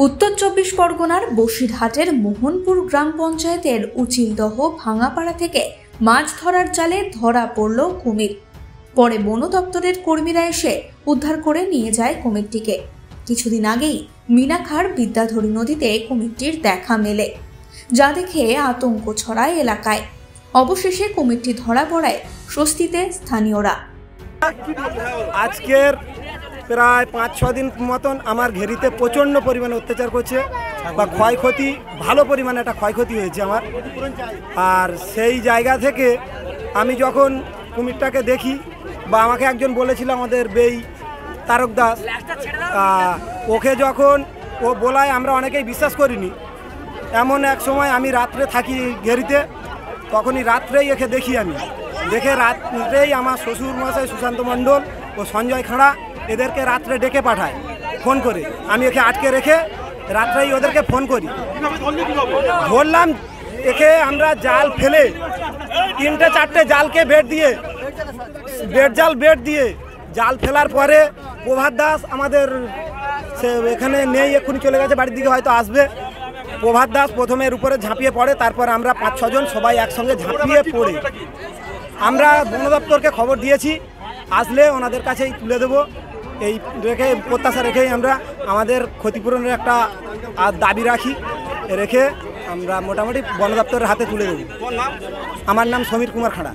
উত্তর চব্বিশ পরগনার বসিরহাটের মোহনপুর গ্রাম পঞ্চায়েতের উচিলদহ ভাঙাপাড়া থেকে মাছ ধরার জালে ধরা পড়ল কুমির। পরে বন দপ্তরের কর্মীরা এসে উদ্ধার করে নিয়ে যায় কুমিরটিকে। কিছুদিন আগেই মিনাখার বিদ্যাধরী নদীতে কুমিরটির দেখা মেলে, যা দেখে আতঙ্ক ছড়ায় এলাকায়। অবশেষে কুমিরটি ধরা পড়ায় স্বস্তিতে স্থানীয়রা। আজকের প্রায় 5-6 দিন মতন আমার ঘেরিতে প্রচণ্ড পরিমাণে অত্যাচার করছে বা ক্ষয়ক্ষতি, ভালো পরিমাণে একটা ক্ষয়ক্ষতি হয়েছে আমার। আর সেই জায়গা থেকে আমি যখন কুমিরটাকে দেখি বা আমাকে একজন বলেছিল আমাদের বেই তারক দাস, ওকে যখন ও বলায় আমরা অনেকেই বিশ্বাস করিনি। এমন এক সময় আমি রাত্রে থাকি ঘেরিতে, তখনই রাত্রেই একে দেখি। আমি দেখে রাত্রেই আমার শ্বশুর মশাই সুশান্ত মণ্ডল ও সঞ্জয় খাঁড়া এদেরকে রাত্রে ডেকে পাঠায় ফোন করে। আমি একে আটকে রেখে রাত্রেই ওদেরকে ফোন করি। ধরলাম একে আমরা জাল ফেলে 3-4টে জালকে বেড দিয়ে জাল ফেলার পরে প্রভাত দাস আমাদের সে এখানে নেই, এক্ষুনি চলে গেছে বাড়ির দিকে, হয়তো আসবে। প্রভাত দাস প্রথমে এর উপরে ঝাঁপিয়ে পড়ে, তারপর আমরা 5-6 জন সবাই একসঙ্গে ঝাঁপিয়ে পড়ে আমরা বন দপ্তরকে খবর দিয়েছি, আসলে ওনাদের কাছেই তুলে দেবো এই রেখে প্রত্যাশা রেখেই আমরা আমাদের ক্ষতিপূরণের একটা দাবি রাখি, রেখে আমরা মোটামুটি বন দপ্তরের হাতে তুলে দেবো। আমার নাম সমীর কুমার খাঁড়া।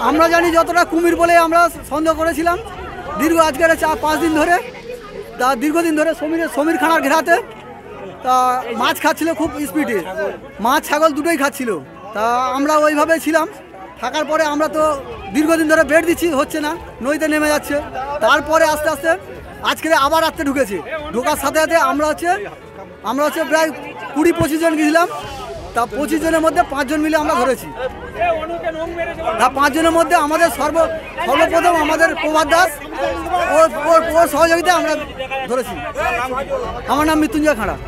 আমরা জানি যতটা কুমির বলে আমরা সন্দেহ করেছিলাম দীর্ঘ আজকের 4-5 দিন ধরে, তা দীর্ঘদিন ধরে সমীর খাঁড়ার ঘেরাতে তা মাছ খাচ্ছিল খুব স্পিডে, মাছ ছাগল দুটোই খাচ্ছিল। তা আমরা ওইভাবে ছিলাম, থাকার পরে আমরা তো দীর্ঘদিন ধরে বেড দিচ্ছি, হচ্ছে না, নদীতে নেমে যাচ্ছে। তারপরে আস্তে আস্তে আজকে আবার রাত্রে ঢুকেছে। ঢোকার সাথে সাথে আমরা হচ্ছে প্রায় 20-25 জন গেছিলাম। তা 25 জনের মধ্যে 5 জন মিলে আমরা ধরেছি। তা 5 জনের মধ্যে আমাদের সর্বপ্রথম আমাদের প্রভাত দাস ওর সহযোগিতা আমরা ধরেছি। আমার নাম মৃত্যুঞ্জয় খাঁড়া।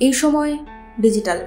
এই সময় ডিজিটাল।